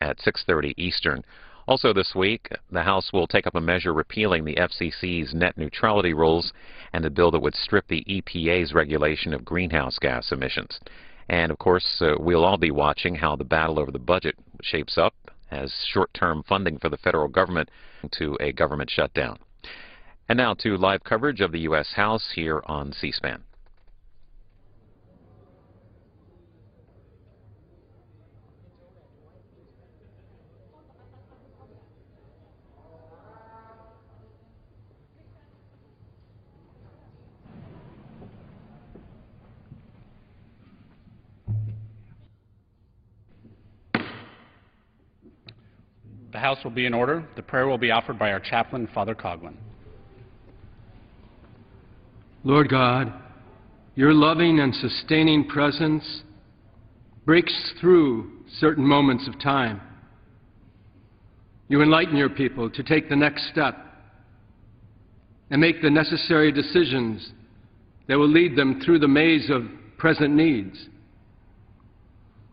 at 6:30 Eastern. Also this week, the House will take up a measure repealing the FCC's net neutrality rules and a bill that would strip the EPA's regulation of greenhouse gas emissions. And, of course, we'll all be watching how the battle over the budget shapes up as short-term funding for the federal government to a government shutdown. And now to live coverage of the U.S. House here on C-SPAN. The House will be in order. The prayer will be offered by our chaplain, Father Coughlin. Lord God, your loving and sustaining presence breaks through certain moments of time. You enlighten your people to take the next step and make the necessary decisions that will lead them through the maze of present needs.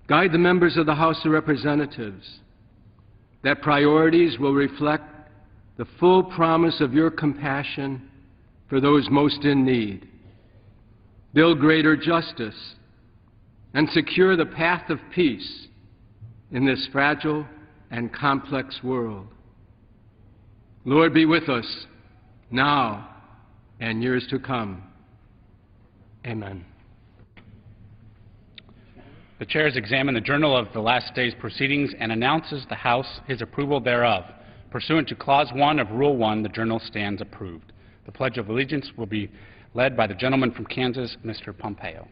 Guide the members of the House of Representatives that priorities will reflect the full promise of your compassion for those most in need, build greater justice, and secure the path of peace in this fragile and complex world. Lord, be with us now and years to come. Amen. The chair has examined the journal of the last day's proceedings and announces the House his approval thereof. Pursuant to Clause 1 of Rule 1, the journal stands approved. The Pledge of Allegiance will be led by the gentleman from Kansas, Mr. Pompeo.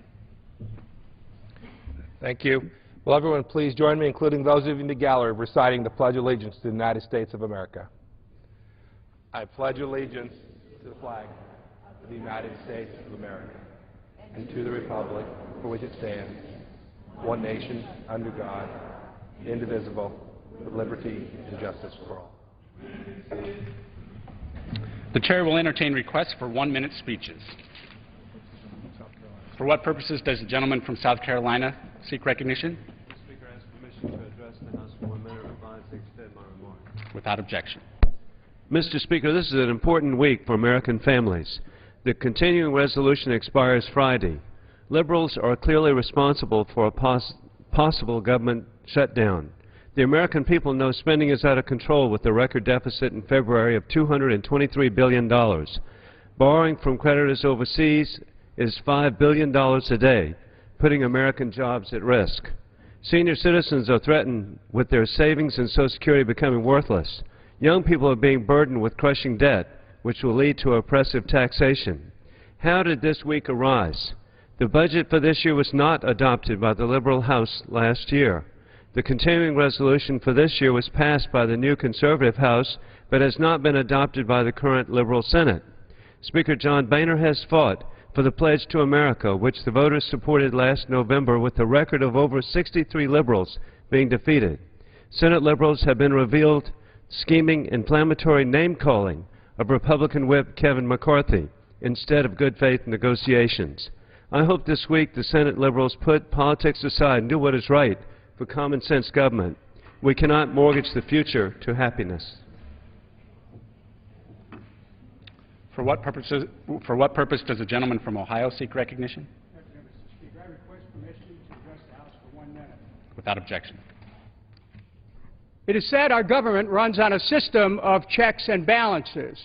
Thank you. Will everyone please join me, including those of you in the gallery, reciting the Pledge of Allegiance to the United States of America. I pledge allegiance to the flag of the United States of America and to the republic for which it stands, one nation, under God, indivisible, with liberty and justice for all. The chair will entertain requests for 1-minute speeches. For what purposes does the gentleman from South Carolina seek recognition? Mr. Speaker, I ask permission to address the House for 1 minute or 5 to extend my remarks. Without objection. Mr. Speaker, this is an important week for American families. The continuing resolution expires Friday. Liberals are clearly responsible for a possible government shutdown. The American people know spending is out of control with the record deficit in February of $223 billion. Borrowing from creditors overseas is $5 billion a day, putting American jobs at risk. Senior citizens are threatened with their savings and Social Security becoming worthless. Young people are being burdened with crushing debt, which will lead to oppressive taxation. How did this week arise? The budget for this year was not adopted by the Liberal House last year. The continuing resolution for this year was passed by the new Conservative House, but has not been adopted by the current Liberal Senate. Speaker John Boehner has fought for the Pledge to America, which the voters supported last November, with a record of over 63 Liberals being defeated. Senate Liberals have been revealed scheming inflammatory name-calling of Republican Whip Kevin McCarthy instead of good faith negotiations. I hope this week the Senate Liberals put politics aside and do what is right for common sense government. We cannot mortgage the future to happiness. For what purpose does the gentleman from Ohio seek recognition? Mr. Speaker, I request permission to address the House for 1 minute. Without objection. It is said our government runs on a system of checks and balances.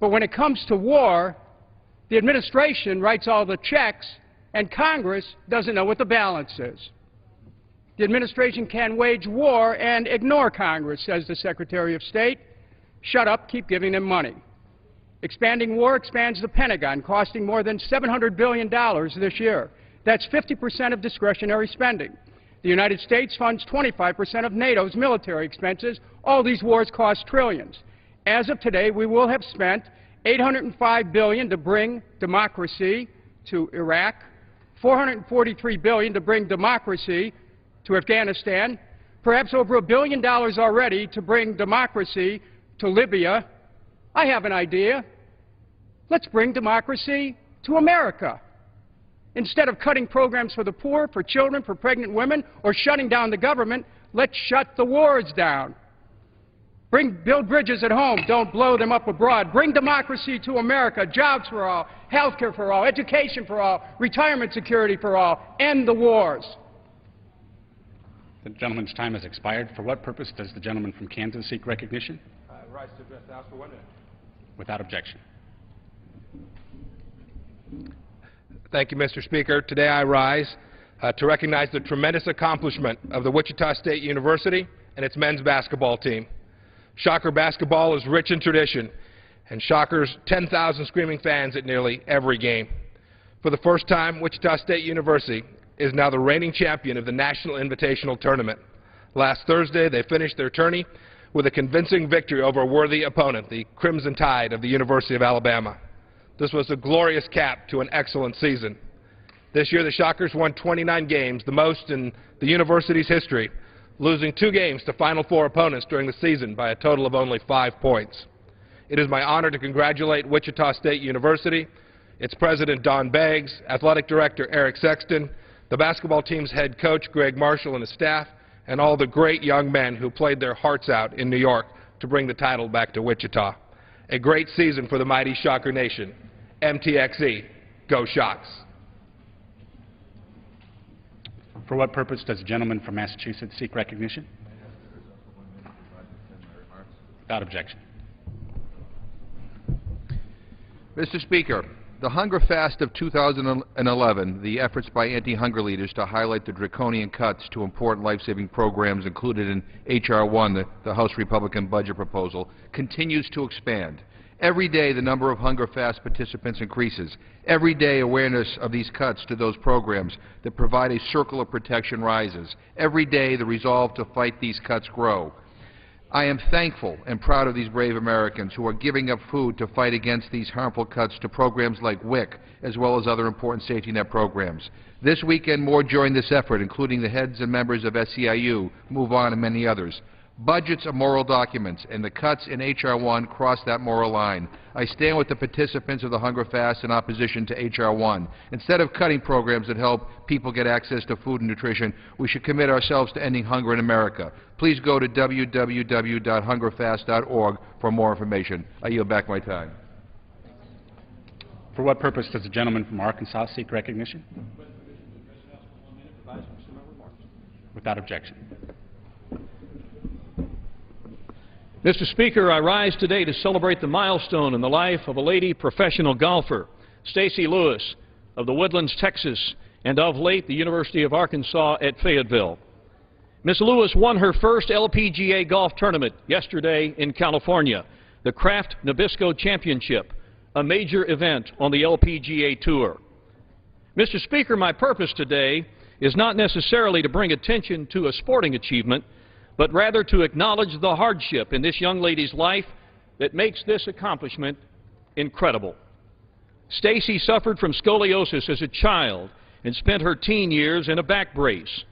But when it comes to war, the administration writes all the checks, and Congress doesn't know what the balance is. The administration can wage war and ignore Congress, says the Secretary of State. Shut up, keep giving them money. Expanding war expands the Pentagon, costing more than $700 billion this year. That's 50% of discretionary spending. The United States funds 25% of NATO's military expenses. All these wars cost trillions. As of today, we will have spent $805 billion to bring democracy to Iraq, $443 billion to bring democracy to Afghanistan, perhaps over $1 billion already to bring democracy to Libya. I have an idea. Let's bring democracy to America. Instead of cutting programs for the poor, for children, for pregnant women, or shutting down the government, Let's shut the wars down. Build bridges at home, don't blow them up abroad. Bring democracy to America, jobs for all, health care for all, education for all, retirement security for all. End the wars. The gentleman's time has expired. For what purpose does the gentleman from Kansas seek recognition? Rise to address the House for 1 minute. Without objection. Thank you, Mr. Speaker. Today I rise to recognize the tremendous accomplishment of the Wichita State University and its men's basketball team. Shocker basketball is rich in tradition, and Shocker's 10,000 screaming fans at nearly every game. For the first time, Wichita State University is now the reigning champion of the National Invitational Tournament. Last Thursday, they finished their tourney with a convincing victory over a worthy opponent, the Crimson Tide of the University of Alabama. This was a glorious cap to an excellent season. This year, the Shockers won 29 games, the most in the university's history, losing 2 games to Final Four opponents during the season by a total of only 5 points. It is my honor to congratulate Wichita State University, its president Don Beggs, athletic director Eric Sexton, the basketball team's head coach Greg Marshall and his staff, and all the great young men who played their hearts out in New York to bring the title back to Wichita. A great season for the mighty Shocker Nation. MTXE, go Shocks. For what purpose does the gentleman from Massachusetts seek recognition? Without objection. Mr. Speaker, the Hunger Fast of 2011, the efforts by anti-hunger leaders to highlight the draconian cuts to important life-saving programs included in H.R. 1, the House Republican budget proposal, continues to expand. Every day the number of Hunger Fast participants increases. Every day awareness of these cuts to those programs that provide a circle of protection rises. Every day the resolve to fight these cuts grow. I am thankful and proud of these brave Americans who are giving up food to fight against these harmful cuts to programs like WIC, as well as other important safety net programs. This weekend more joined this effort, including the heads and members of SEIU, Move On, and many others. Budgets are moral documents, and the cuts in H.R. 1 cross that moral line. I stand with the participants of the Hunger Fast in opposition to H.R. 1. Instead of cutting programs that help people get access to food and nutrition, we should commit ourselves to ending hunger in America. Please go to www.hungerfast.org for more information. I yield back my time. For what purpose does the gentleman from Arkansas seek recognition? Without objection. Mr. Speaker, I rise today to celebrate the milestone in the life of a lady professional golfer, Stacy Lewis, of the Woodlands, Texas, and of late the University of Arkansas at Fayetteville. Ms. Lewis won her first LPGA golf tournament yesterday in California, the Kraft Nabisco Championship, a major event on the LPGA Tour. Mr. Speaker, my purpose today is not necessarily to bring attention to a sporting achievement, but rather to acknowledge the hardship in this young lady's life that makes this accomplishment incredible. Stacy suffered from scoliosis as a child and spent her teen years in a back brace.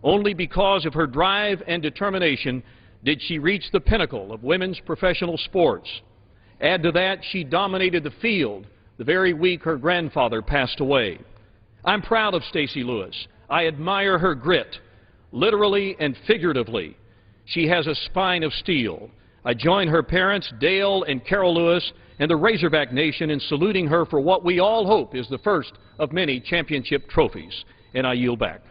Only because of her drive and determination did she reach the pinnacle of women's professional sports. Add to that, she dominated the field the very week her grandfather passed away. I'm proud of Stacy Lewis. I admire her grit, literally and figuratively. She has a spine of steel. I join her parents, Dale and Carol Lewis, and the Razorback Nation in saluting her for what we all hope is the first of many championship trophies. And I yield back.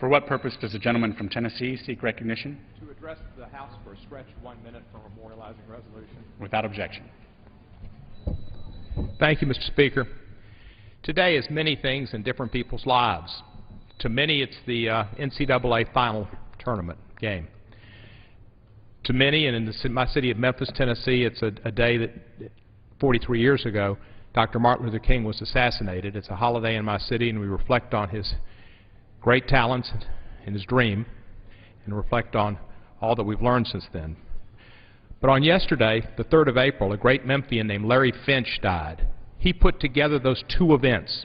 For what purpose does the gentleman from Tennessee seek recognition? To address the House for a stretch 1 minute for memorializing resolution. Without objection. Thank you, Mr. Speaker. Today is many things in different people's lives. To many, it's the NCAA final tournament game. To many, and in my city of Memphis, Tennessee, it's a day that 43 years ago, Dr. Martin Luther King was assassinated. It's a holiday in my city, and we reflect on his great talents and his dream, and reflect on all that we've learned since then. But on yesterday, the 3rd of April, a great Memphian named Larry Finch died. He put together those 2 events.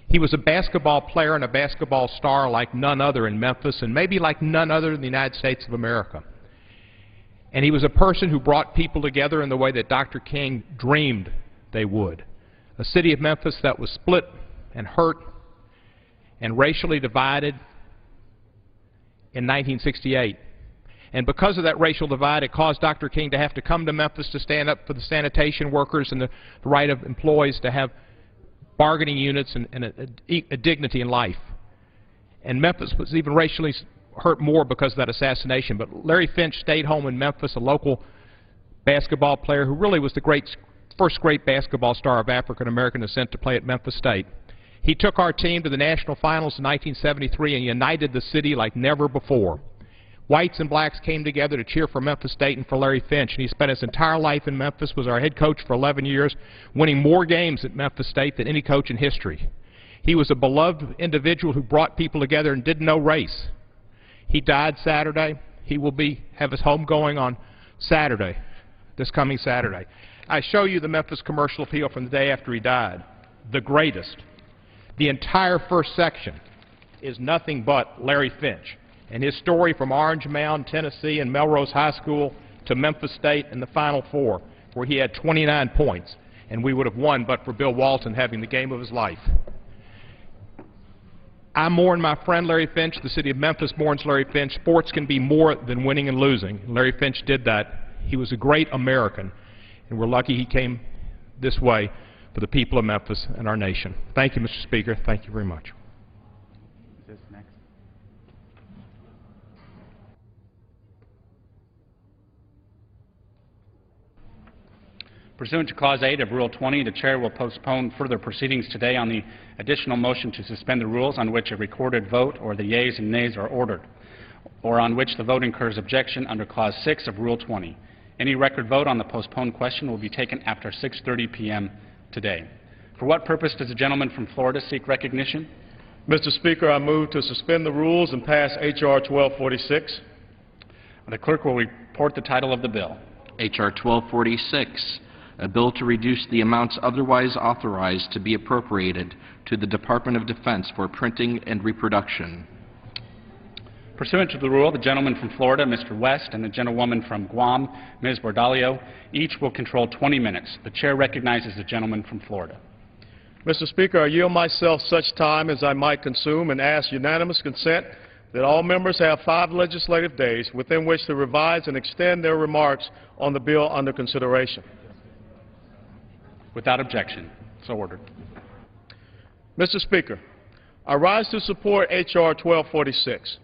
He was a basketball player and a basketball star like none other in Memphis, and maybe like none other in the United States of America. And he was a person who brought people together in the way that Dr. King dreamed they would. A city of Memphis that was split and hurt and racially divided in 1968. And because of that racial divide, it caused Dr. King to have to come to Memphis to stand up for the sanitation workers and the right of employees to have bargaining units and a dignity in life. And Memphis was even racially hurt more because of that assassination. But Larry Finch stayed home in Memphis, a local basketball player who really was the first great basketball star of African-American descent to play at Memphis State. He took our team to the national finals in 1973 and united the city like never before. Whites and blacks came together to cheer for Memphis State and for Larry Finch, and he spent his entire life in Memphis, was our head coach for 11 years, winning more games at Memphis State than any coach in history. He was a beloved individual who brought people together and didn't know race. He died Saturday. He will have his homegoing on Saturday, this coming Saturday. I show you the Memphis commercial appeal from the day after he died, the greatest. The entire first section is nothing but Larry Finch and his story from Orange Mound, Tennessee, and Melrose High School to Memphis State in the Final Four, where he had 29 points, and we would have won but for Bill Walton having the game of his life. I mourn my friend Larry Finch. The city of Memphis mourns Larry Finch. Sports can be more than winning and losing. Larry Finch did that. He was a great American, and we're lucky he came this way for the people of Memphis and our nation. Thank you, Mr. Speaker. Thank you very much. Is this next? Pursuant to Clause 8 of Rule 20, the Chair will postpone further proceedings today on the additional motion to suspend the rules on which a recorded vote or the yeas and nays are ordered, or on which the vote incurs objection under Clause 6 of Rule 20. Any record vote on the postponed question will be taken after 6:30 p.m. today. For what purpose does the gentleman from Florida seek recognition? Mr. Speaker, I move to suspend the rules and pass H.R. 1246. The clerk will report the title of the bill. H.R. 1246, a bill to reduce the amounts otherwise authorized to be appropriated to the Department of Defense for printing and reproduction. Pursuant to the rule, the gentleman from Florida, Mr. West, and the gentlewoman from Guam, Ms. Bordalio, each will control 20 minutes. The Chair recognizes the gentleman from Florida. Mr. Speaker, I yield myself such time as I might consume and ask unanimous consent that all members have 5 legislative days within which to revise and extend their remarks on the bill under consideration. Without objection. So ordered. Mr. Speaker, I rise to support H.R. 1246.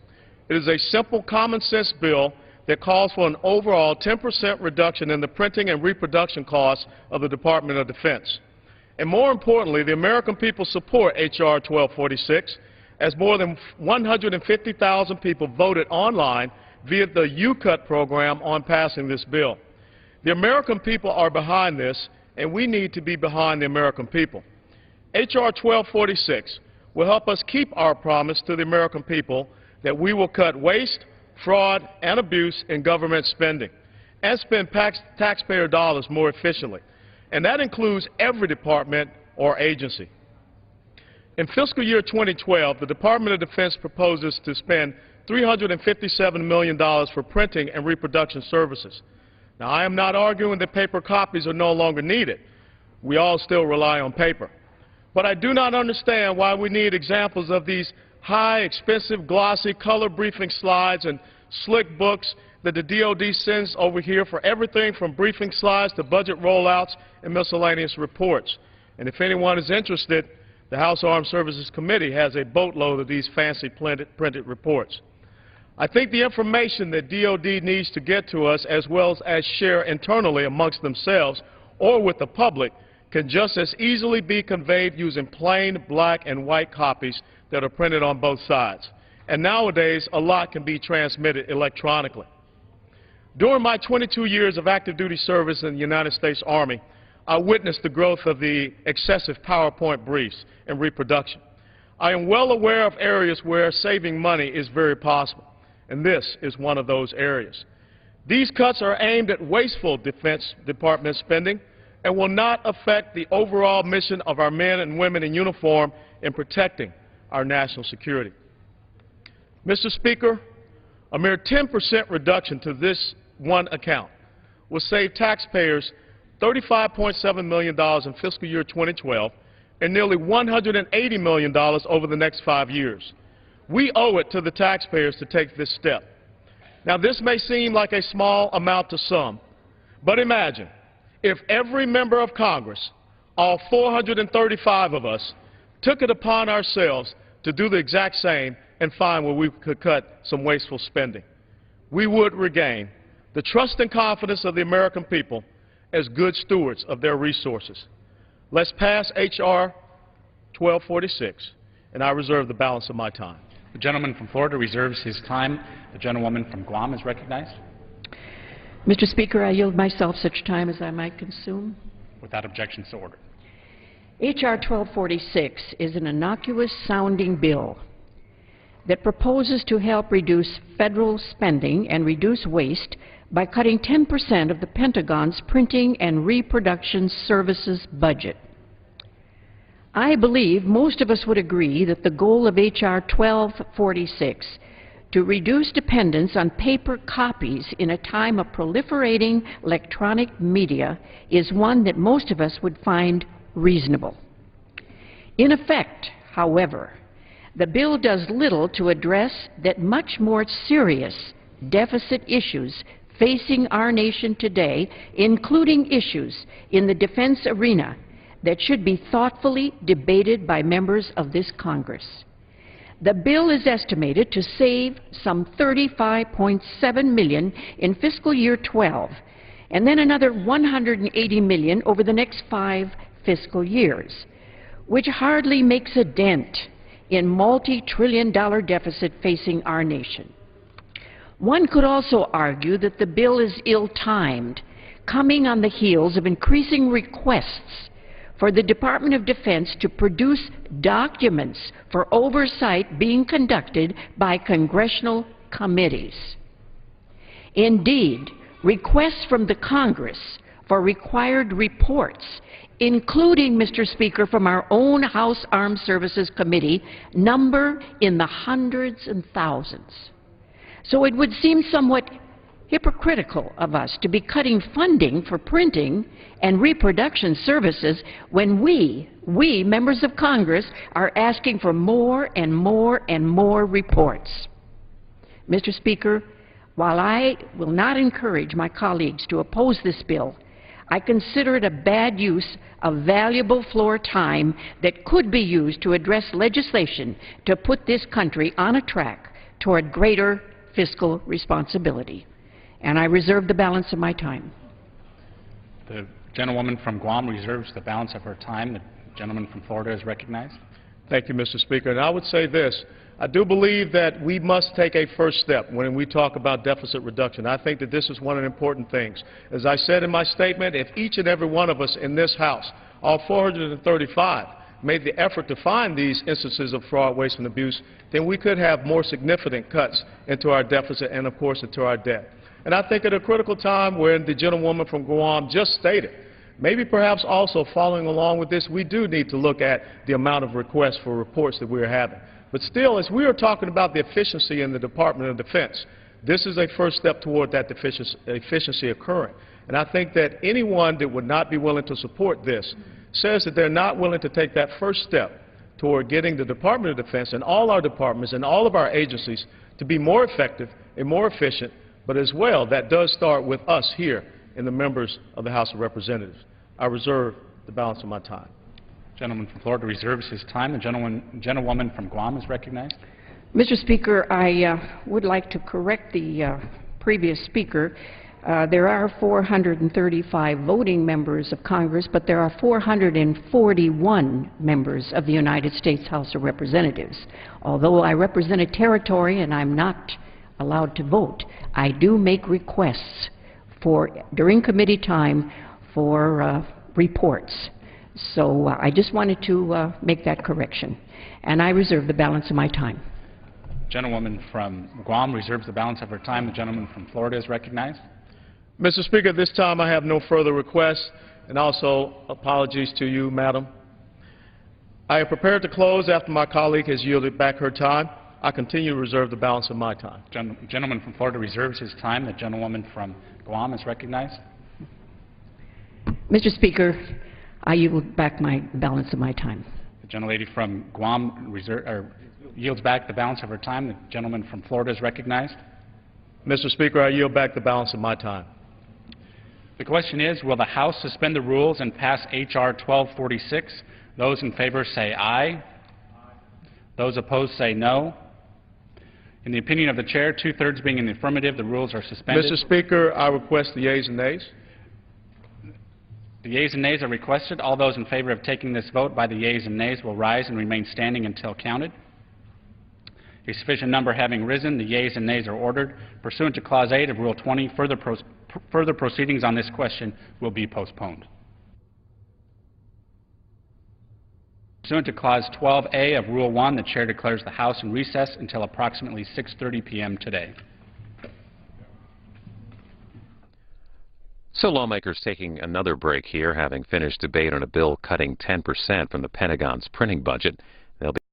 It is a simple, common-sense bill that calls for an overall 10% reduction in the printing and reproduction costs of the Department of Defense. And more importantly, the American people support H.R. 1246, as more than 150,000 people voted online via the UCUT program on passing this bill. The American people are behind this, and we need to be behind the American people. H.R. 1246 will help us keep our promise to the American people that we will cut waste, fraud, and abuse in government spending and spend taxpayer dollars more efficiently. And that includes every department or agency. In fiscal year 2012, the Department of Defense proposes to spend $357 million for printing and reproduction services. Now, I am not arguing that paper copies are no longer needed. We all still rely on paper. But I do not understand why we need examples of these high, expensive, glossy, color briefing slides and slick books that the DOD sends over here for everything from briefing slides to budget rollouts and miscellaneous reports. And if anyone is interested, the House Armed Services Committee has a boatload of these fancy printed reports. I think the information that DOD needs to get to us, as well as share internally amongst themselves or with the public, can just as easily be conveyed using plain black and white copies that are printed on both sides. And nowadays, a lot can be transmitted electronically. During my 22 years of active duty service in the United States Army, I witnessed the growth of the excessive PowerPoint briefs and reproduction. I am well aware of areas where saving money is very possible, and this is one of those areas. These cuts are aimed at wasteful Defense Department spending and will not affect the overall mission of our men and women in uniform in protecting our national security. Mr. Speaker, a mere 10% reduction to this one account will save taxpayers $35.7 million in fiscal year 2012 and nearly $180 million over the next 5 years. We owe it to the taxpayers to take this step. Now, this may seem like a small amount to some, but imagine if every member of Congress, all 435 of us, took it upon ourselves to do the exact same and find where we could cut some wasteful spending. We would regain the trust and confidence of the American people as good stewards of their resources. Let's pass H.R. 1246, and I reserve the balance of my time. The gentleman from Florida reserves his time. The gentlewoman from Guam is recognized. Mr. Speaker, I yield myself such time as I might consume. Without objection, so ordered. H.R. 1246 is an innocuous-sounding bill that proposes to help reduce federal spending and reduce waste by cutting 10% of the Pentagon's printing and reproduction services budget. I believe most of us would agree that the goal of H.R. 1246 to reduce dependence on paper copies in a time of proliferating electronic media is one that most of us would find reasonable. In effect, however, the bill does little to address that much more serious deficit issues facing our nation today, including issues in the defense arena that should be thoughtfully debated by members of this Congress. The bill is estimated to save some $35.7 million in fiscal year 12, and then another $180 million over the next 5 fiscal years, which hardly makes a dent in multi-trillion-dollar deficit facing our nation. One could also argue that the bill is ill-timed, coming on the heels of increasing requests for the Department of Defense to produce documents for oversight being conducted by congressional committees. Indeed, requests from the Congress for required reports, including, Mr. Speaker, from our own House Armed Services Committee, number in the hundreds and thousands. So it would seem somewhat hypocritical of us to be cutting funding for printing and reproduction services when we, members of Congress, are asking for more and more and more reports. Mr. Speaker, while I will not encourage my colleagues to oppose this bill, I consider it a bad use of valuable floor time that could be used to address legislation to put this country on a track toward greater fiscal responsibility. And I reserve the balance of my time. The gentlewoman from Guam reserves the balance of her time. The gentleman from Florida is recognized. Thank you, Mr. Speaker. And I would say this. I do believe that we must take a first step when we talk about deficit reduction. I think that this is one of the important things. As I said in my statement, if each and every one of us in this House, all 435, made the effort to find these instances of fraud, waste, and abuse, then we could have more significant cuts into our deficit and, of course, into our debt. And I think at a critical time when the gentlewoman from Guam just stated, maybe perhaps also following along with this, we do need to look at the amount of requests for reports that we're having. But still, as we are talking about the efficiency in the Department of Defense, this is a first step toward that efficiency occurring. And I think that anyone that would not be willing to support this says that they're not willing to take that first step toward getting the Department of Defense and all our departments and all of our agencies to be more effective and more efficient. But as well, that does start with us here in the members of the House of Representatives. I reserve the balance of my time. The gentleman from Florida reserves his time. The gentlewoman from Guam is recognized. Mr. Speaker, I would like to correct the previous speaker. There are 435 voting members of Congress, but there are 441 members of the United States House of Representatives. Although I represent a territory and I'm not allowed to vote, I do make requests during committee time for reports. So I just wanted to make that correction. And I reserve the balance of my time. The gentlewoman from Guam reserves the balance of her time. The gentleman from Florida is recognized. Mr. Speaker, at this time I have no further requests, and also apologies to you, Madam. I am prepared to close after my colleague has yielded back her time. I continue to reserve the balance of my time. The gentleman from Florida reserves his time. The gentlewoman from Guam is recognized. Mr. Speaker, I yield back my balance of my time. The gentlelady from Guam yields back the balance of her time. The gentleman from Florida is recognized. Mr. Speaker, I yield back the balance of my time. The question is, will the House suspend the rules and pass H.R. 1246? Those in favor say aye. Those opposed say no. In the opinion of the Chair, two-thirds being in the affirmative, the rules are suspended. Mr. Speaker, I request the yeas and nays. The yeas and nays are requested. All those in favor of taking this vote by the yeas and nays will rise and remain standing until counted. A sufficient number having risen, the yeas and nays are ordered. Pursuant to Clause 8 of Rule 20, further proceedings on this question will be postponed. Pursuant to Clause 12A of Rule 1, the Chair declares the House in recess until approximately 6:30 p.m. today. So lawmakers taking another break here, having finished debate on a bill cutting 10% from the Pentagon's printing budget. They'll be